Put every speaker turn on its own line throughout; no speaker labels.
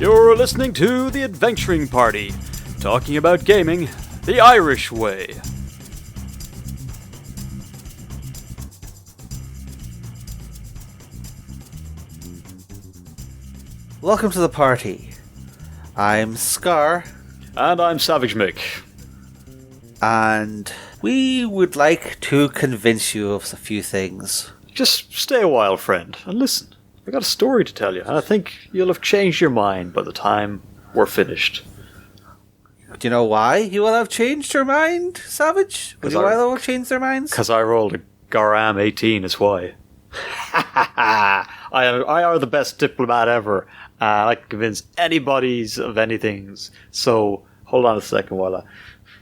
You're listening to The Adventuring Party, talking about gaming the Irish way.
Welcome to the party. I'm Scarr.
And I'm SavageMick.
And we would like to convince you of a few things.
Just stay a while, friend, and listen. I've got a story to tell you, and I think you'll have changed your mind by the time we're finished.
Do you know why you will have changed your mind, Savage? Why they will have changed their minds?
Because I rolled a Garam 18 is why. I are the best diplomat ever. I can convince anybody's of anything. So, hold on a second while I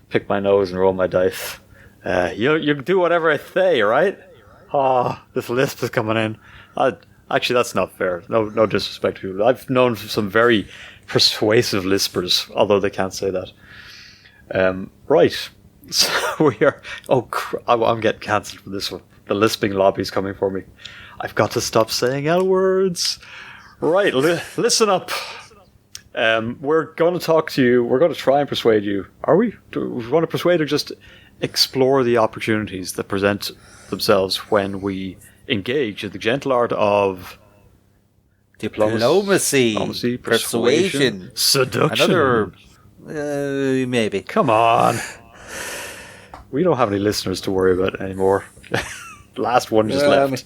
pick my nose and roll my dice. You do whatever I say, right? Oh, this lisp is coming in. Actually, that's not fair. No disrespect to you. I've known some very persuasive lispers, although they can't say that. Right. So we are... I'm getting cancelled for this one. The lisping lobby's coming for me. I've got to stop saying L words. Right, listen up. We're going to talk to you. We're going to try and persuade you. Are we? Do we want to persuade or just explore the opportunities that present themselves when we engage in the gentle art of
diplomacy, persuasion,
seduction?
Another... maybe.
Come on. We don't have any listeners to worry about anymore. Last one just left.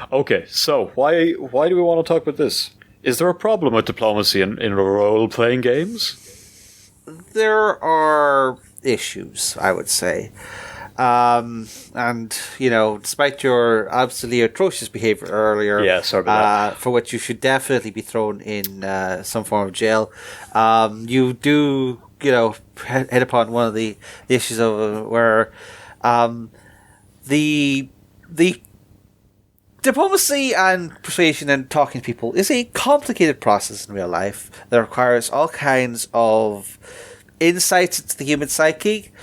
Okay, so why do we want to talk about this? Is there a problem with diplomacy in role-playing games?
There are issues, I would say. And, you know, despite your absolutely atrocious behaviour earlier,
sorry about that.
For which you should definitely be thrown in some form of jail, you do, you know, hit upon one of the issues of where the diplomacy and persuasion and talking to people is a complicated process in real life that requires all kinds of insights into the human psyche,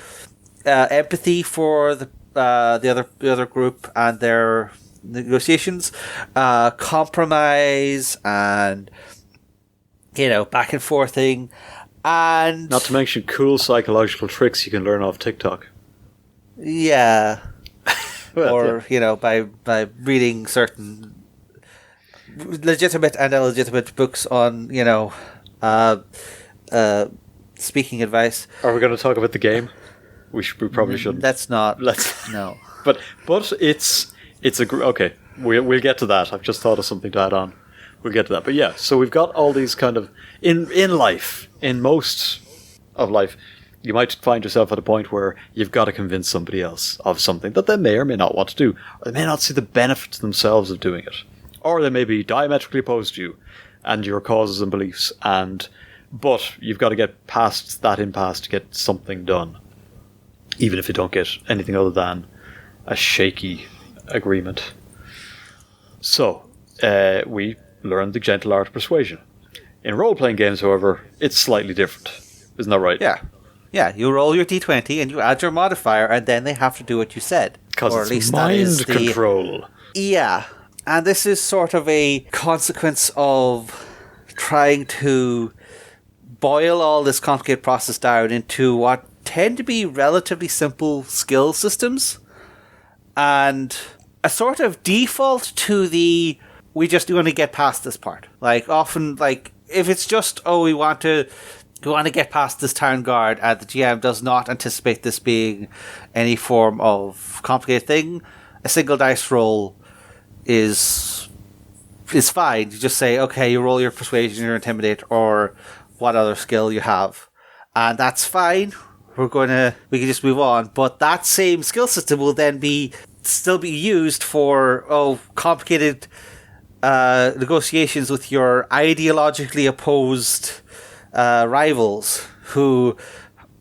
empathy for the other group and their negotiations, compromise, and, you know, back and forthing, and
not to mention cool psychological tricks you can learn off TikTok.
Yeah.
Well,
or, you know, by reading certain legitimate and illegitimate books on, you know, speaking advice.
Are we going to talk about the game? We probably shouldn't.
No.
But it's okay. We'll get to that. I've just thought of something to add on. We'll get to that. But yeah, so we've got all these kind of in life, in most of life, you might find yourself at a point where you've got to convince somebody else of something that they may or may not want to do. Or they may not see the benefits themselves of doing it. Or they may be diametrically opposed to you and your causes and beliefs. But you've got to get past that impasse to get something done. Even if you don't get anything other than a shaky agreement. So, we learned the gentle art of persuasion. In role-playing games, however, it's slightly different. Isn't that right?
Yeah, you roll your d20 and you add your modifier, and then they have to do what you said.
Because it's mind control.
Yeah, and this is sort of a consequence of trying to boil all this complicated process down into what tend to be relatively simple skill systems, and a sort of default to the we just want to get past this part. Like, often, like, if it's just, we want to get past this town guard, and the GM does not anticipate this being any form of complicated thing, a single dice roll is fine. You just say, okay, you roll your persuasion, your intimidate, or what other skill you have, and that's fine. We can just move on. But that same skill system will then still be used for complicated negotiations with your ideologically opposed rivals who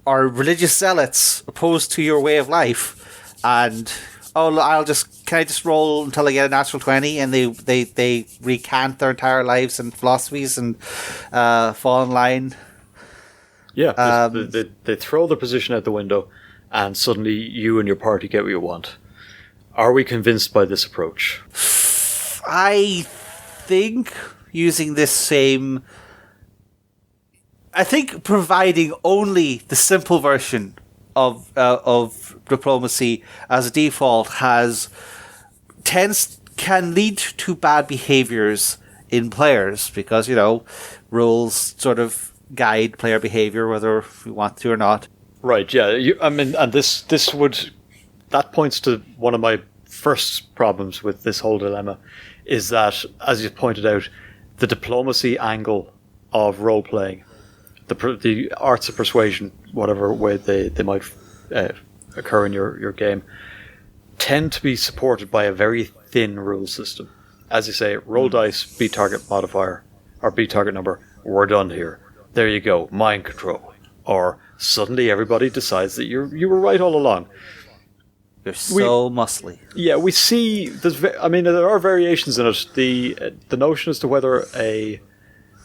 are religious zealots opposed to your way of life, and can I just roll until I get a natural 20, and they recant their entire lives and philosophies and fall in line.
Yeah, they throw their position out the window, and suddenly you and your party get what you want. Are we convinced by this approach?
I think using this same I think providing only the simple version of diplomacy as a default can lead to bad behaviors in players, because rules sort of guide player behavior whether we want to or not.
Right. Yeah. And that points to one of my first problems with this whole dilemma, is that, as you pointed out, the diplomacy angle of role playing, the arts of persuasion, whatever way they might occur in your game, tend to be supported by a very thin rule system. As you say, roll dice, beat target modifier, or beat target number, we're done here. There you go, mind control. Or suddenly everybody decides that you were right all along.
You're so muscly.
Yeah, we see. There are variations in it. The notion as to whether I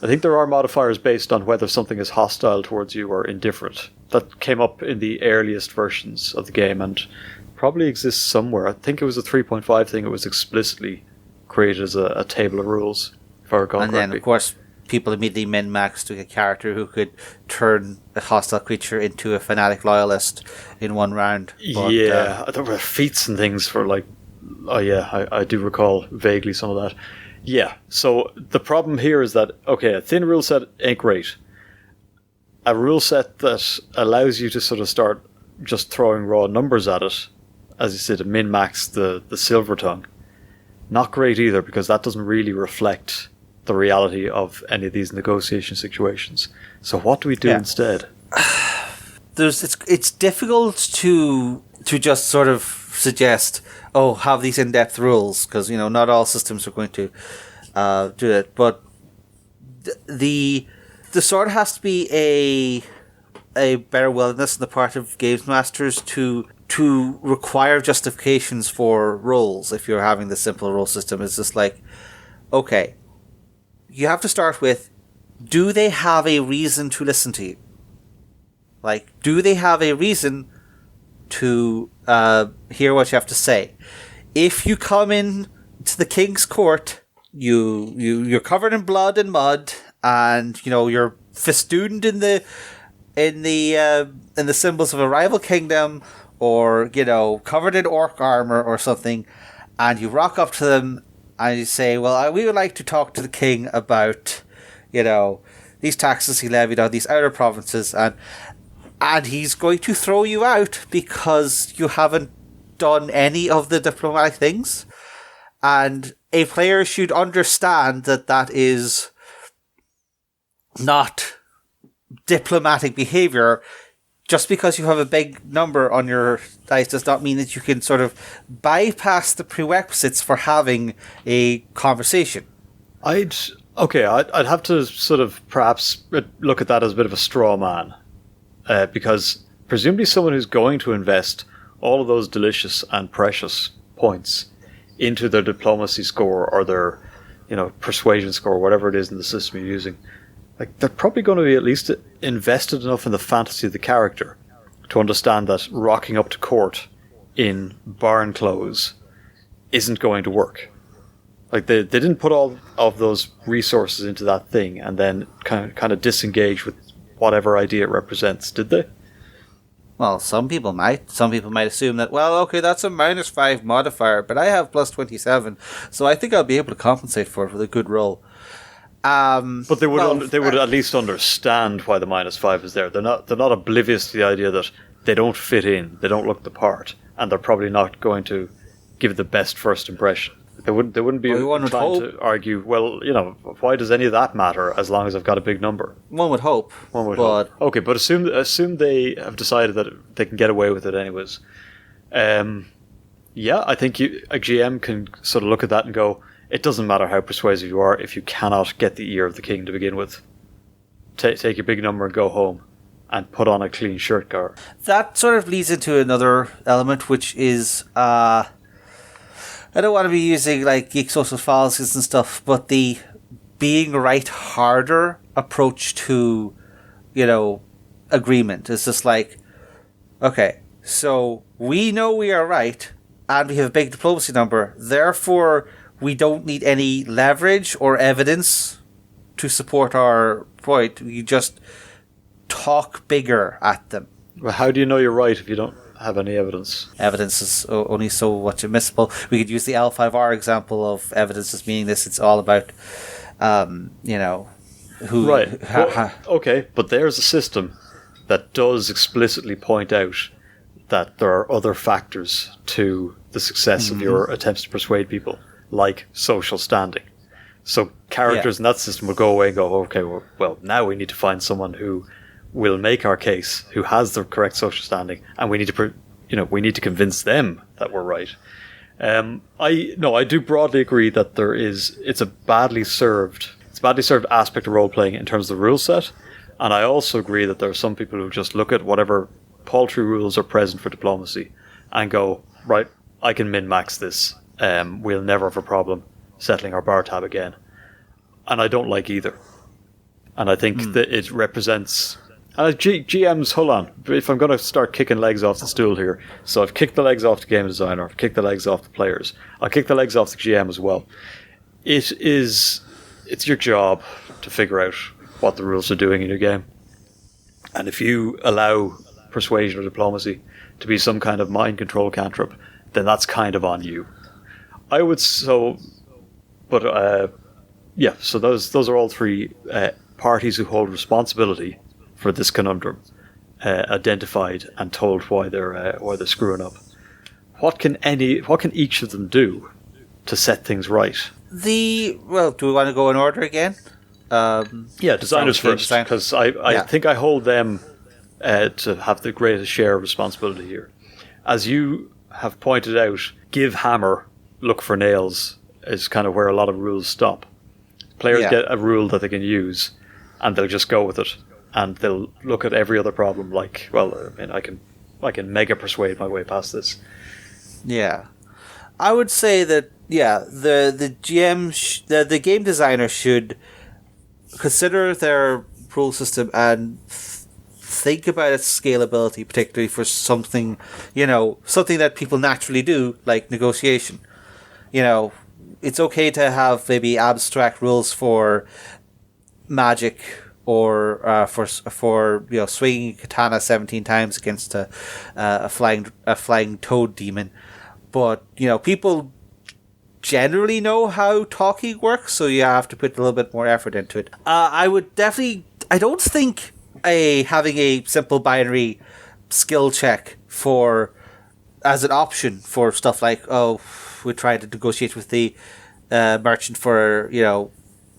think there are modifiers based on whether something is hostile towards you or indifferent. That came up in the earliest versions of the game and probably exists somewhere. I think it was a 3.5 thing. It was explicitly created as a table of rules, if I recall correctly.
And then, of course, people immediately min-maxed to a character who could turn a hostile creature into a fanatic loyalist in one round. But,
there were feats and things for I do recall vaguely some of that. Yeah, so the problem here is that, okay, a thin rule set ain't great. A rule set that allows you to sort of start just throwing raw numbers at it, as you said, to min-max the silver tongue, not great either, because that doesn't really reflect the reality of any of these negotiation situations. So what do we do instead?
It's difficult to just sort of suggest, have these in-depth rules, because not all systems are going to do it. But the sort of has to be a better willingness on the part of games masters to require justifications for roles. If you're having the simple role system, it's just like, okay, you have to start with, do they have a reason to listen to you? Like, do they have a reason to hear what you have to say? If you come in to the king's court, you're covered in blood and mud, and you're festooned in the symbols of a rival kingdom, or covered in orc armor or something, and you rock up to them and you say, well, we would like to talk to the king about, these taxes he levied on these outer provinces, and he's going to throw you out because you haven't done any of the diplomatic things. And a player should understand that is not diplomatic behavior. Just because you have a big number on your dice does not mean that you can sort of bypass the prerequisites for having a conversation.
I'd have to sort of perhaps look at that as a bit of a straw man, because presumably someone who's going to invest all of those delicious and precious points into their diplomacy score or their persuasion score, whatever it is in the system you're using, like, they're probably going to be at least invested enough in the fantasy of the character to understand that rocking up to court in barn clothes isn't going to work. Like, they didn't put all of those resources into that thing and then kind of disengage with whatever idea it represents, did they?
Well, some people might. Some people might assume that, well, okay, that's a -5 modifier, but I have plus 27, so I think I'll be able to compensate for it with a good roll.
But they would at least understand why the -5 is there. They're not oblivious to the idea that they don't fit in, they don't look the part, and they're probably not going to give the best first impression. They wouldn't be trying to argue, well, why does any of that matter as long as I've got a big number?
One would hope.
Hope. Okay, but assume they have decided that they can get away with it anyways. I think a GM can sort of look at that and go, it doesn't matter how persuasive you are if you cannot get the ear of the king to begin with. Take your big number and go home and put on a clean shirt, Gar.
That sort of leads into another element, which is, I don't want to be using like geek social fallacies and stuff, but the being right harder approach to, agreement is just like, okay, so we know we are right and we have a big diplomacy number, therefore we don't need any leverage or evidence to support our point. We just talk bigger at them.
Well, how do you know you're right if you don't have any evidence?
Evidence is only so much admissible. We could use the L5R example of evidence as meaning this. It's all about, who...
Right. Okay, but there's a system that does explicitly point out that there are other factors to the success of your attempts to persuade people, like social standing. So characters in that system will go away and go, okay, well, now we need to find someone who will make our case, who has the correct social standing, and we need to convince them that we're right. I do broadly agree that it's a badly served aspect of role playing in terms of the rule set, and I also agree that there are some people who just look at whatever paltry rules are present for diplomacy and go, right, I can min-max this. We'll never have a problem settling our bar tab again. And I don't like either. And I think that it represents... GMs, hold on. If I'm going to start kicking legs off the stool here, so I've kicked the legs off the game designer, I've kicked the legs off the players, I'll kick the legs off the GM as well. It's your job to figure out what the rules are doing in your game. And if you allow persuasion or diplomacy to be some kind of mind control cantrip, then that's kind of on you. So those are all three parties who hold responsibility for this conundrum, identified and told why they're screwing up. What can each of them do to set things right?
Do we want to go in order again?
Designers first, because I think I hold them to have the greatest share of responsibility here. As you have pointed out, give hammer, look for nails is kind of where a lot of rules stop. Players get a rule that they can use, and they'll just go with it, and they'll look at every other problem like, well, I can mega persuade my way past this.
Yeah, I would say that the GM, the game designer should consider their rule system and think about its scalability, particularly for something that people naturally do, like negotiation. It's okay to have maybe abstract rules for magic or for swinging a katana 17 times against a flying toad demon, but people generally know how talking works, so you have to put a little bit more effort into it. I don't think having a simple binary skill check as an option for stuff like, we try to negotiate with the merchant for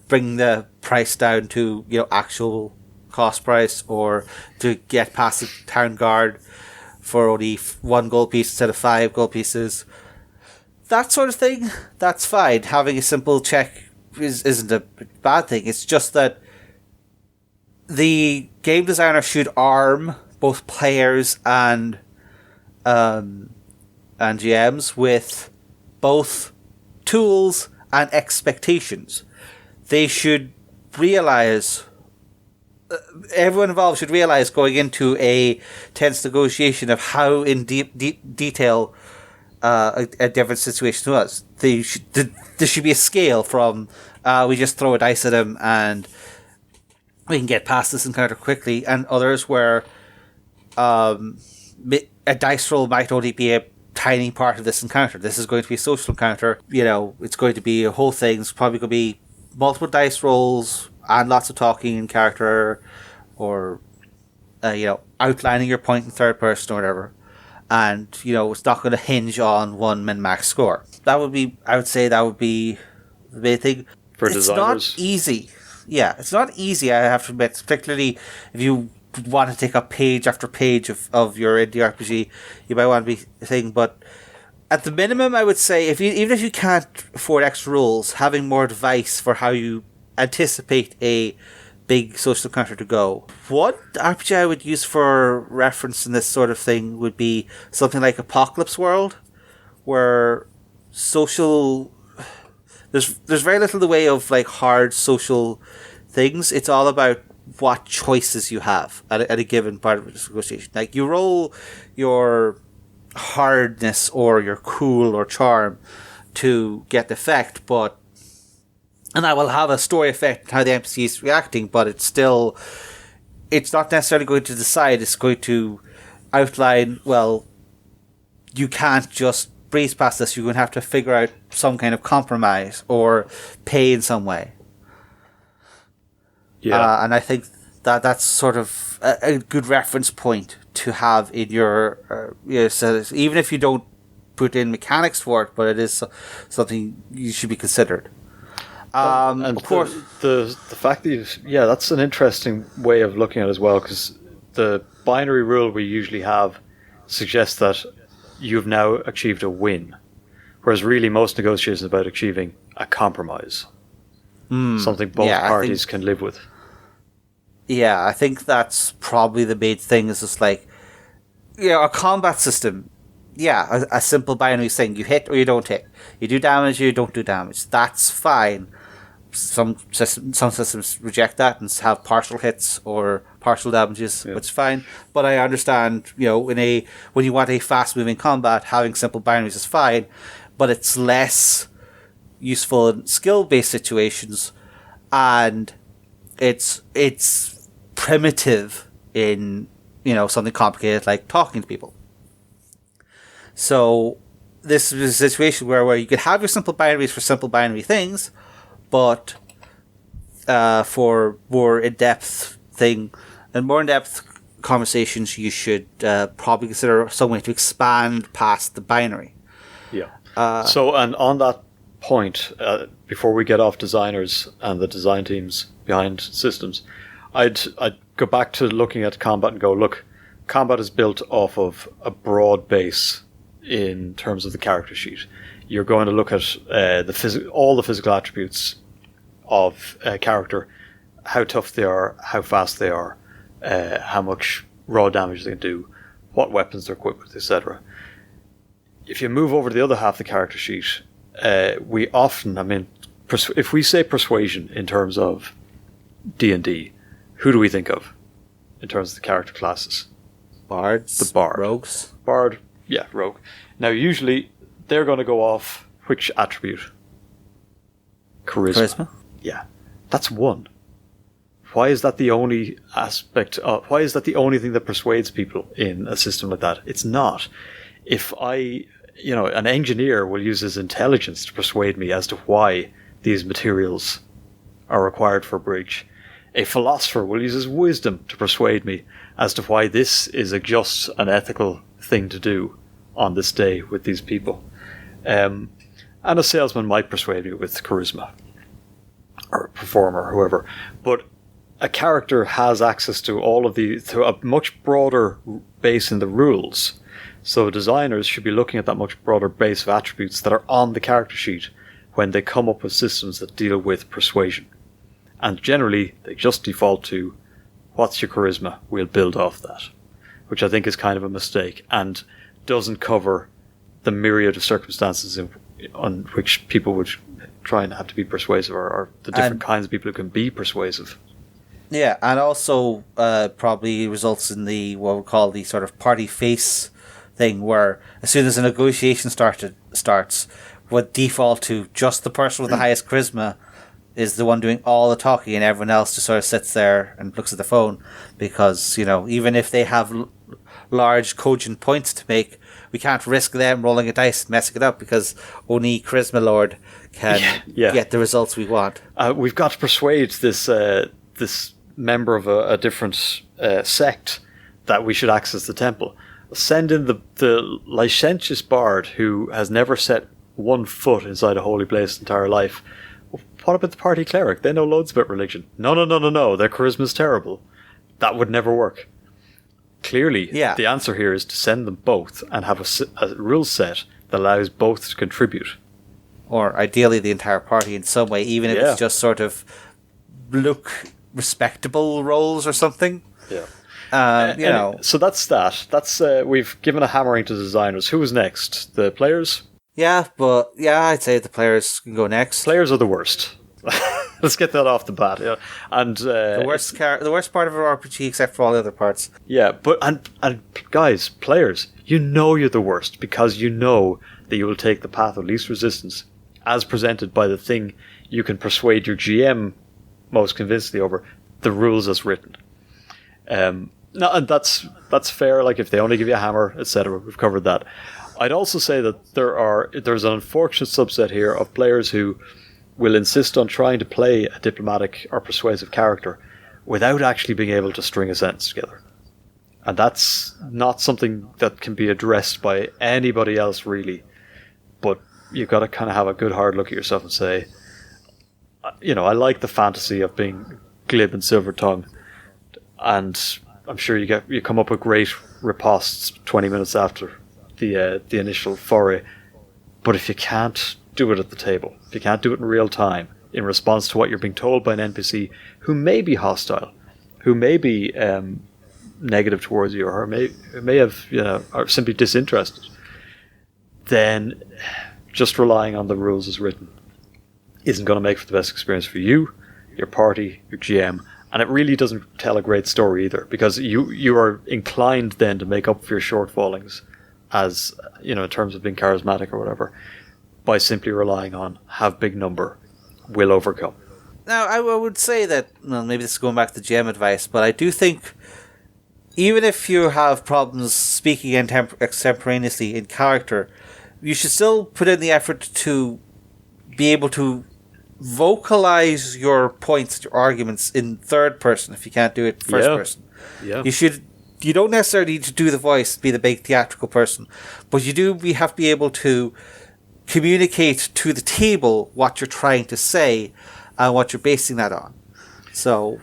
bring the price down to actual cost price, or to get past the town guard for only 1 gold piece instead of 5 gold pieces. That sort of thing, that's fine. Having a simple check isn't a bad thing. It's just that the game designer should arm both players and GMs with both tools and expectations. They should realize, everyone involved should realize going into a tense negotiation of how in detail a different situation was. There should be a scale from we just throw a dice at him and we can get past this encounter quickly, and others where a dice roll might only be a tiny part of this encounter. This is going to be a social encounter. It's going to be a whole thing. It's probably going to be multiple dice rolls and lots of talking in character, or outlining your point in third person or whatever. And it's not going to hinge on one min-max score. I would say that would be the main thing.
For designers,
it's not easy. Yeah, it's not easy, I have to admit, particularly if you want to take up page after page of your indie RPG, you might want to be a thing. But at the minimum, I would say, even if you can't afford extra rules, having more advice for how you anticipate a big social encounter to go. What RPG I would use for reference in this sort of thing would be something like Apocalypse World, where there's very little in the way of like hard social things. It's all about what choices you have at a given part of this negotiation. Like, you roll your hardness or your cool or charm to get the effect, and that will have a story effect on how the NPC is reacting, but it's still it's not necessarily going to decide. It's going to outline, well, you can't just breeze past this. You're going to have to figure out some kind of compromise or pay in some way.
Yeah.
And I think that's sort of a good reference point to have in your so even if you don't put in mechanics for it, but it is something you should be considered.
And
of course,
the fact that that's an interesting way of looking at it as well, because the binary rule we usually have suggests that you've now achieved a win, whereas really most negotiations are about achieving a compromise, something both parties can live with.
Yeah, I think that's probably the main thing. Is just like, a combat system. Yeah, a simple binary thing. You hit or you don't hit. You do damage or you don't do damage. That's fine. Some systems reject that and have partial hits or partial damages, which is fine. But I understand, when you want a fast-moving combat, having simple binaries is fine, but it's less useful in skill-based situations, and it's primitive in something complicated like talking to people. So this is a situation where you could have your simple binaries for simple binary things, but for more in-depth conversations, you should probably consider some way to expand past the binary.
Yeah. And on that point, before we get off designers and the design teams behind systems, I'd go back to looking at combat and go, look, combat is built off of a broad base in terms of the character sheet. You're going to look at all the physical attributes of a character, how tough they are, how fast they are, how much raw damage they can do, what weapons they're equipped with, etc. If you move over to the other half of the character sheet, we often, if we say persuasion in terms of D&D, who do we think of in terms of the character classes?
Bards.
The bard.
Rogues.
Bard, yeah, rogue. Now, usually, they're going to go off which attribute? Charisma. Yeah, that's one. Why is that the only why is that the only thing that persuades people in a system like that? It's not. If an engineer will use his intelligence to persuade me as to why these materials are required for a bridge. A philosopher will use his wisdom to persuade me as to why this is a just and ethical thing to do on this day with these people. And a salesman might persuade me with charisma, or a performer, or whoever. But a character has access to to a much broader base in the rules. So designers should be looking at that much broader base of attributes that are on the character sheet when they come up with systems that deal with persuasion. And generally, they just default to, what's your charisma? We'll build off that. Which I think is kind of a mistake and doesn't cover the myriad of circumstances on which people would try and have to be persuasive, or the different kinds of people who can be persuasive.
Yeah, and also probably results in what we call the sort of party face thing, where as soon as a negotiation starts, would default to just the person with the highest charisma is the one doing all the talking, and everyone else just sort of sits there and looks at the phone, because even if they have large cogent points to make, we can't risk them rolling a dice and messing it up, because only Charisma Lord can get the results we want.
We've got to persuade this member of a different sect that we should access the temple. Send in the licentious bard who has never set one foot inside a holy place his entire life. What about the party cleric? They know loads about religion. No. Their charisma's terrible. That would never work. Clearly, the answer here is to send them both and have a rule set that allows both to contribute. Or
ideally the entire party in some way, even if it's just sort of look respectable roles or something.
Yeah. So that's that. That's we've given a hammering to designers. Who was next? The players?
Yeah, but I'd say the players can go next.
Players are the worst. Let's get that off the bat. Yeah, and
the worst part of our RPG, except for all the other parts.
Yeah, but and guys, players, you're the worst, because you know that you will take the path of least resistance, as presented by the thing you can persuade your GM most convincingly over, the rules as written. No, and that's fair. Like if they only give you a hammer, etc. We've covered that. I'd also say that there's an unfortunate subset here of players who will insist on trying to play a diplomatic or persuasive character without actually being able to string a sentence together. And that's not something that can be addressed by anybody else, really. But you've got to kind of have a good hard look at yourself and say, I like the fantasy of being glib and silver-tongued. And I'm sure you come up with great ripostes 20 minutes after the initial foray. But if you can't do it at the table, if you can't do it in real time, in response to what you're being told by an NPC who may be hostile, who may be negative towards you, or may have are simply disinterested, then just relying on the rules as written isn't going to make for the best experience for you, your party, your GM, and it really doesn't tell a great story either, because you are inclined then to make up for your shortfallings, as in terms of being charismatic or whatever, by simply relying on have big number, will overcome.
Now, I would say that, maybe this is going back to GM advice, but I do think even if you have problems speaking extemporaneously in character, you should still put in the effort to be able to vocalize your points, your arguments in third person if you can't do it first person.
Yeah.
You don't necessarily need to do the voice, be the big theatrical person, but we have to be able to communicate to the table what you're trying to say and what you're basing that on. So,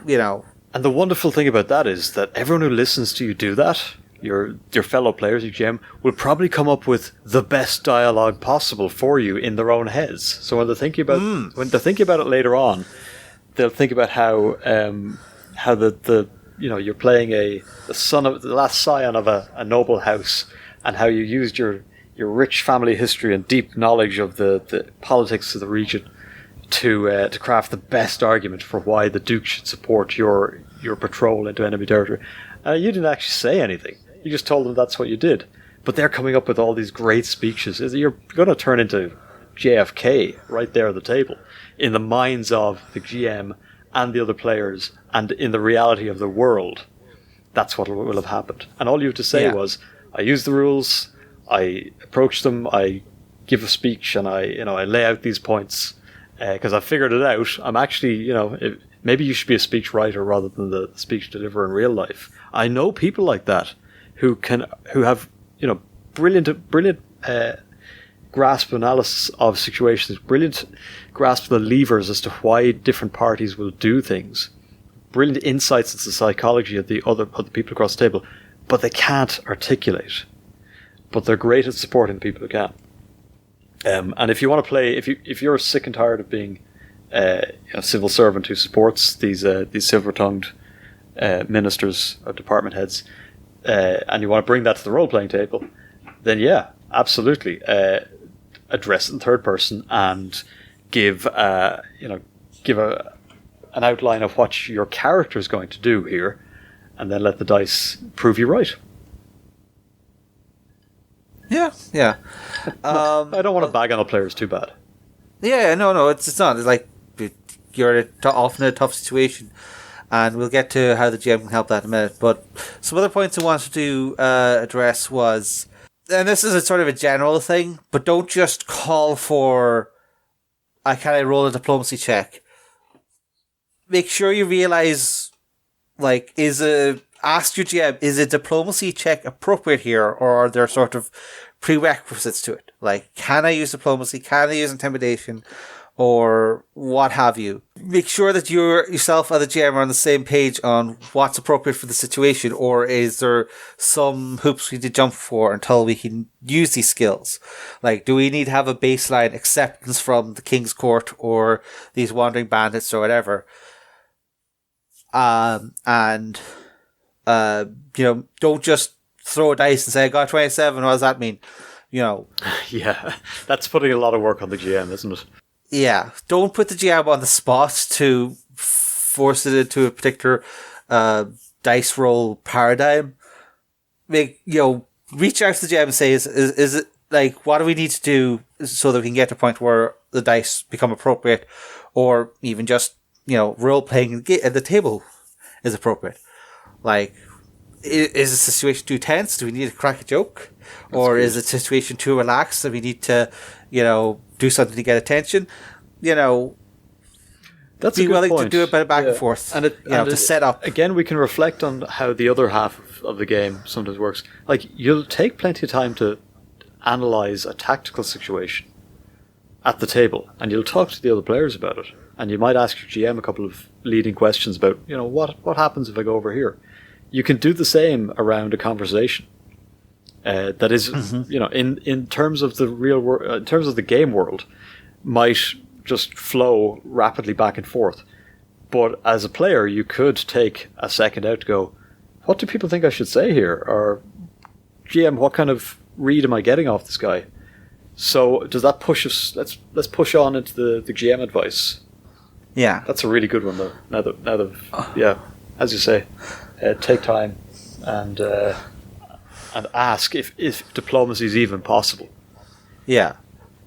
And the wonderful thing about that is that everyone who listens to you do that, your fellow players, your GM, will probably come up with the best dialogue possible for you in their own heads. So when they're thinking about it later on, they'll think about how you're playing the last scion of a noble house, and how you used your rich family history and deep knowledge of the politics of the region to craft the best argument for why the Duke should support your patrol into enemy territory. You didn't actually say anything. You just told them that's what you did. But they're coming up with all these great speeches. You're going to turn into JFK right there at the table, in the minds of the GM and the other players, and in the reality of the world. That's what will have happened. And all you have to say was, I use the rules, I approach them, I give a speech, and I lay out these points because I figured it out. I'm actually, maybe you should be a speech writer rather than the speech deliverer in real life. I know people like that who have brilliant grasp analysis of situations, brilliant grasp of the levers as to why different parties will do things, brilliant insights into the psychology of the other people across the table, but they can't articulate. But they're great at supporting people who can. And if you want to play, if you're sick and tired of being a civil servant who supports these silver-tongued ministers or department heads, and you want to bring that to the role-playing table, then absolutely, address it in third person and give an outline of what your character is going to do here, and then let the dice prove you right.
Yeah.
I don't want to bag on the players too bad.
Yeah, no, it's not. It's like you're often in a tough situation, and we'll get to how the GM can help that in a minute. But some other points I wanted to address was, and this is a sort of a general thing, but don't just call for, can I roll a diplomacy check? Make sure you realize, ask your GM, is a diplomacy check appropriate here, or are there sort of prerequisites to it? Like, can I use diplomacy? Can I use intimidation? Or what have you? Make sure that yourself and the GM are on the same page on what's appropriate for the situation, or is there some hoops we need to jump for until we can use these skills? Like, do we need to have a baseline acceptance from the King's Court or these wandering bandits or whatever? Don't just throw a dice and say, I got 27, what does that mean?
Yeah, that's putting a lot of work on the GM, isn't it?
Yeah, don't put the GM on the spot to force it into a particular dice roll paradigm. Reach out to the GM and say, is it like, what do we need to do so that we can get to a point where the dice become appropriate, or even just role playing at the table is appropriate. Like, is the situation too tense? Do we need to crack a joke? Or is the situation too relaxed? Do we need to, do something to get attention?
That's
be
a good
willing
point.
to do a bit of back and forth, and to set up.
Again, we can reflect on how the other half of the game sometimes works. Like, you'll take plenty of time to analyze a tactical situation at the table, and you'll talk to the other players about it, and you might ask your GM a couple of leading questions about, what happens if I go over here. You can do the same around a conversation. That is, in terms of the real world, in terms of the game world, might just flow rapidly back and forth. But as a player, you could take a second out to go, what do people think I should say here? Or, GM, what kind of read am I getting off this guy? So does that push us? Let's push on into the GM advice.
Yeah,
that's a really good one though. Now that as you say, take time and ask if diplomacy is even possible.
Yeah.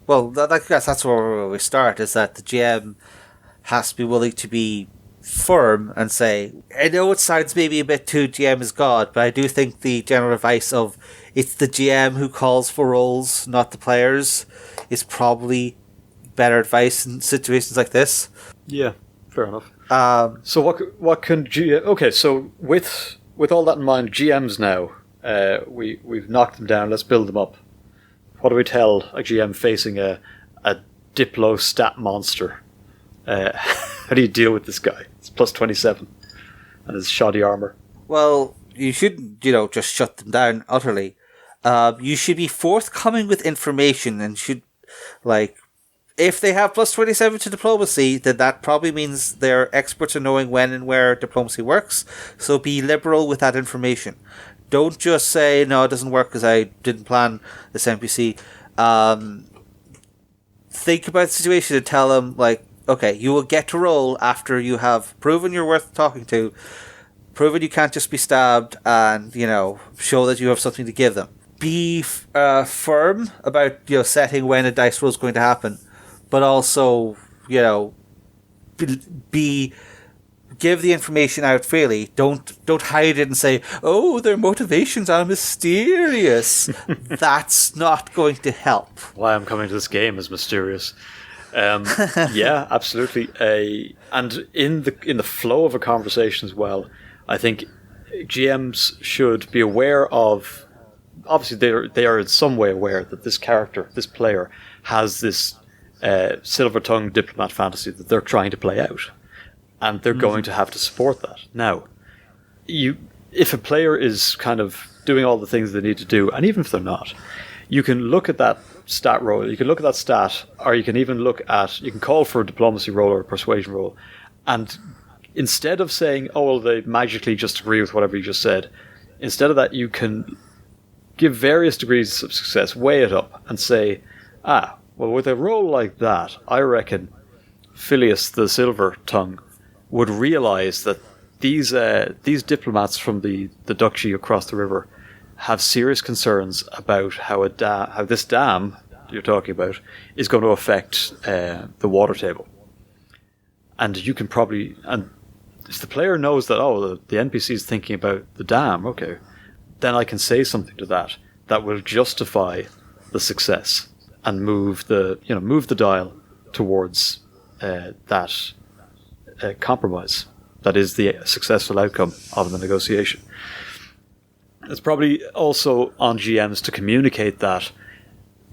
Well, that's where we start, is that the GM has to be willing to be firm and say, I know it sounds maybe a bit too GM is God, but I do think the general advice of it's the GM who calls for roles, not the players, is probably better advice in situations like this.
Yeah, fair enough. So what can GM... Okay, so with all that in mind, GMs now, we've knocked them down, let's build them up. What do we tell a GM facing a Diplo stat monster? How do you deal with this guy? It's plus 27 and his shoddy armor.
Well, you shouldn't, just shut them down utterly. You should be forthcoming with information and should, if they have plus 27 to diplomacy, then that probably means they're experts in knowing when and where diplomacy works. So be liberal with that information. Don't just say, no, it doesn't work because I didn't plan this NPC. Think about the situation and tell them, okay, you will get to roll after you have proven you're worth talking to, proven you can't just be stabbed, and, show that you have something to give them. Be firm about, setting when a dice roll is going to happen, but also, give the information out freely. Don't hide it and say, oh, their motivations are mysterious. That's not going to help.
Why I'm coming to this game is mysterious. Yeah, absolutely. And in the flow of a conversation as well, I think GMs should be aware of. Obviously, they are in some way aware that this character, this player, has this silver-tongued diplomat fantasy that they're trying to play out. And they're going to have to support that. Now, if a player is kind of doing all the things they need to do, and even if they're not, you can look at that stat roll, you can look at that stat, or you can even you can call for a diplomacy roll or a persuasion roll, and instead of saying, oh, well, they magically just agree with whatever you just said, instead of that, you can give various degrees of success, weigh it up, and say, well, with a roll like that, I reckon Phileas the Silver Tongue would realize that these diplomats from the duchy across the river have serious concerns about how this dam you're talking about is going to affect the water table. And you can probably, and if the player knows that, the NPC is thinking about the dam, okay, then I can say something to that will justify the success and move the dial towards that compromise that is the successful outcome of the negotiation. It's probably also on GMs to communicate that,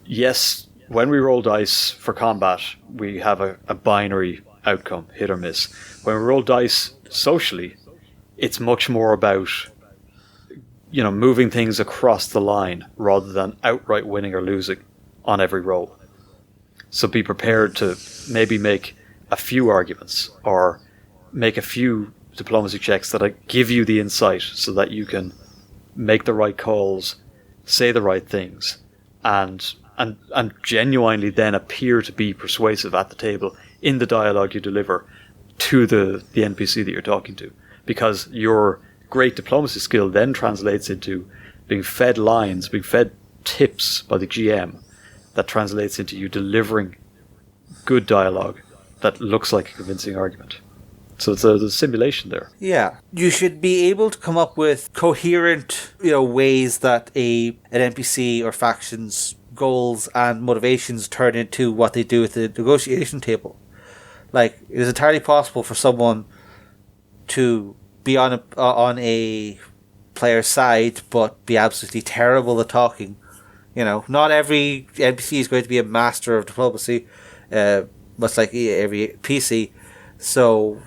yes, when we roll dice for combat, we have a binary outcome, hit or miss. When we roll dice socially, it's much more about moving things across the line rather than outright winning or losing on every roll. So be prepared to maybe make a few arguments or make a few diplomacy checks that give you the insight so that you can make the right calls, say the right things, and genuinely then appear to be persuasive at the table in the dialogue you deliver to the NPC that you're talking to. Because your great diplomacy skill then translates into being fed lines, being fed tips by the GM that translates into you delivering good dialogue that looks like a convincing argument. So it's a simulation there.
Yeah. You should be able to come up with coherent, ways that an NPC or faction's goals and motivations turn into what they do at the negotiation table. Like, it is entirely possible for someone to be on a player's side but be absolutely terrible at talking. Not every NPC is going to be a master of diplomacy, much like every PC. So,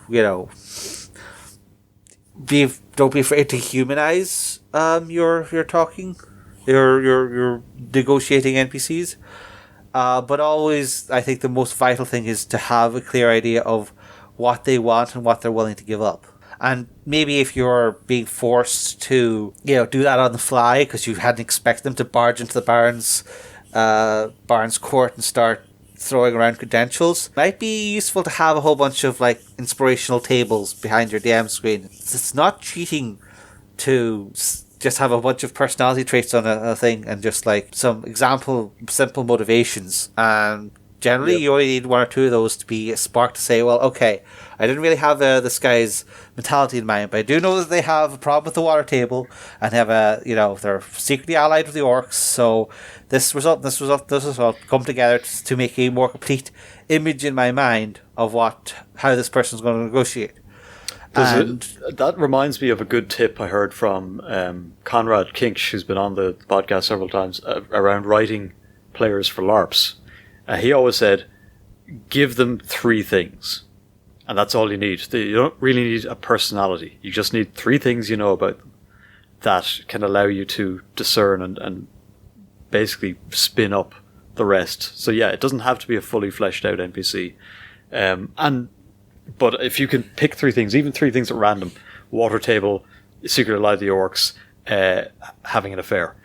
don't be afraid to humanize your talking, your negotiating NPCs. But always, I think the most vital thing is to have a clear idea of what they want and what they're willing to give up. And maybe if you're being forced to, do that on the fly because you hadn't expected them to barge into the Baron's court and start throwing around credentials, might be useful to have a whole bunch of inspirational tables behind your DM screen. It's not cheating to just have a bunch of personality traits on a thing and just some example simple motivations, and generally you only need one or two of those to be a spark to say, well, okay, I didn't really have this guy's mentality in mind, but I do know that they have a problem with the water table and have they're secretly allied with the orcs, so this result come together to make a more complete image in my mind of how this person's going to negotiate.
That reminds me of a good tip I heard from Conrad Kinch, who's been on the podcast several times, around writing players for LARPs. He always said, give them 3 things. And that's all you need. You don't really need a personality. You just need 3 things you know about them that can allow you to discern and basically spin up the rest. So yeah, it doesn't have to be a fully fleshed out NPC. But if you can pick 3 things, even 3 things at random, water table, secret allied to the orcs, having an affair,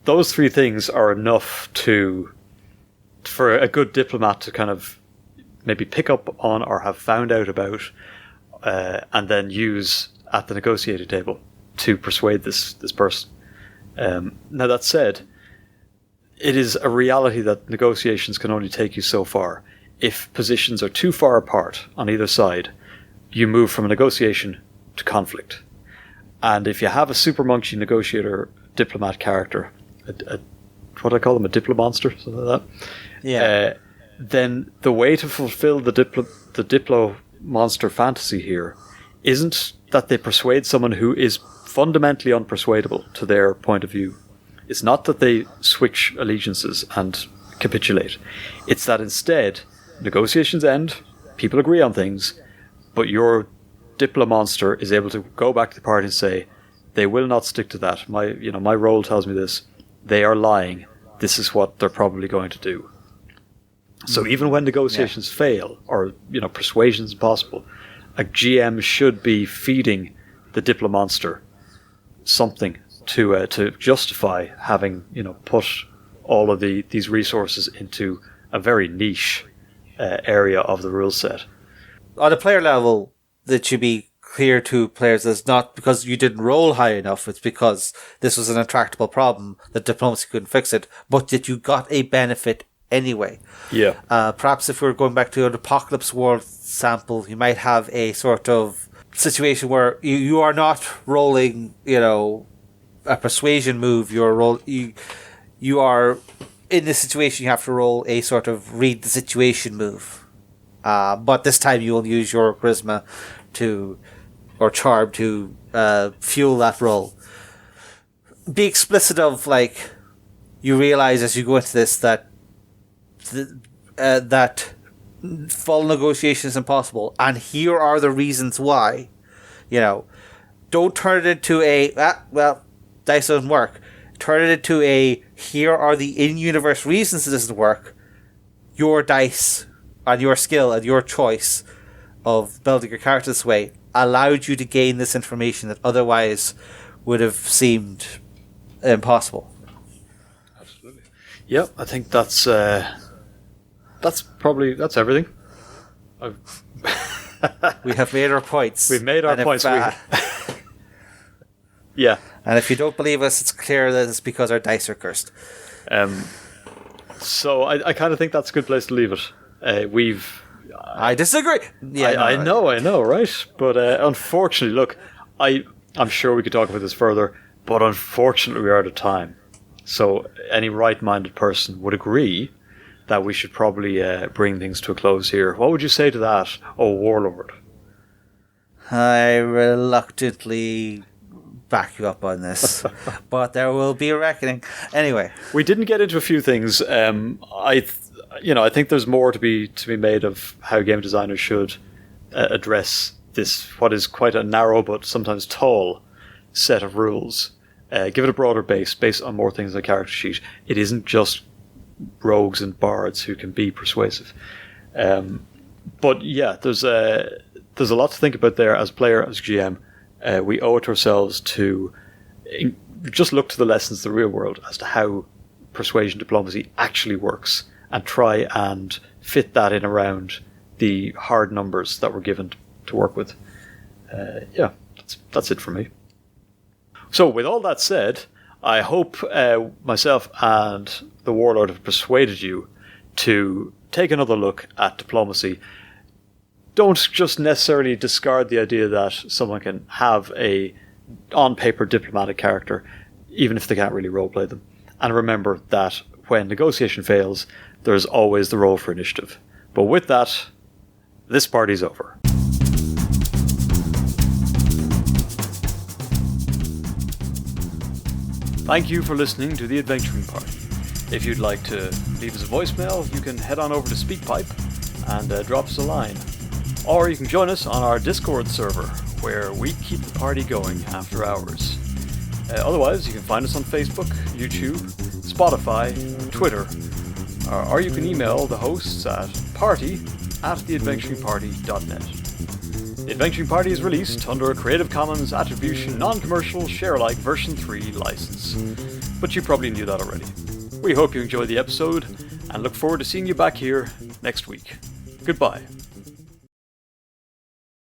those 3 things are enough for a good diplomat to kind of maybe pick up on or have found out about, and then use at the negotiating table to persuade this person. Now that said, it is a reality that negotiations can only take you so far. If positions are too far apart on either side, you move from a negotiation to conflict. And if you have a super monkey negotiator diplomat character, what do I call them, a diplomonster, something like that, then the way to fulfill the diplo monster fantasy here isn't that they persuade someone who is fundamentally unpersuadable to their point of view. It's not that they switch allegiances and capitulate. It's that instead negotiations end, people agree on things, but your diplomonster is able to go back to the party and say, they will not stick to that. My role tells me this. They are lying. This is what they're probably going to do. So even when negotiations fail, or persuasion is impossible, a GM should be feeding the diplomonster something to justify having put all of these resources into a very niche area of the rule set.
On a player level, that should be clear to players that it's not because you didn't roll high enough, it's because this was an intractable problem that diplomacy couldn't fix it, but that you got a benefit anyway. Yeah. Perhaps if we're going back to an Apocalypse World sample, you might have a sort of situation where you are not rolling, a persuasion move. You are in this situation. You have to roll a sort of read the situation move. But this time you will use your charisma or charm to fuel that roll. Be explicit of you realize as you go into this that that full negotiation is impossible, and here are the reasons why. Don't turn it into dice doesn't work. Turn it into here are the in-universe reasons it doesn't work. Your dice and your skill and your choice of building your character this way allowed you to gain this information that otherwise would have seemed impossible.
Absolutely. Yep, I think that's everything.
We have made our points.
We've made our points. Yeah.
And if you don't believe us, it's clear that it's because our dice are cursed.
So I kind of think that's a good place to leave it. We've
I disagree. Yeah,
I know, right? But unfortunately, look, I'm sure we could talk about this further, but unfortunately we are out of time. So any right-minded person would agree that we should probably bring things to a close here. What would you say to that, oh Warlord?
I reluctantly back you up on this, but there will be a reckoning. Anyway,
we didn't get into a few things. I think there's more to be made of how game designers should address this, what is quite a narrow but sometimes tall set of rules. Give it a broader base, based on more things on the character sheet. It isn't just rogues and bards who can be persuasive. But yeah, there's a lot to think about there as player, as GM. We owe it to ourselves to just look to the lessons of the real world as to how persuasion diplomacy actually works and try and fit that in around the hard numbers that we're given to work with. That's it for me. So with all that said, I hope myself and the Warlord have persuaded you to take another look at diplomacy. Don't just necessarily discard the idea that someone can have a on-paper diplomatic character, even if they can't really roleplay them. And remember that when negotiation fails, there's always the roll for initiative. But with that, this party's over. Thank you for listening to The Adventuring Party. If you'd like to leave us a voicemail, you can head on over to SpeakPipe and drop us a line. Or you can join us on our Discord server, where we keep the party going after hours. Otherwise, you can find us on Facebook, YouTube, Spotify, Twitter, or you can email the hosts at party@theadventuringparty.net. The Adventuring Party is released under a Creative Commons Attribution Non-Commercial Share-alike version 3 license, but you probably knew that already. We hope you enjoyed the episode, and look forward to seeing you back here next week. Goodbye.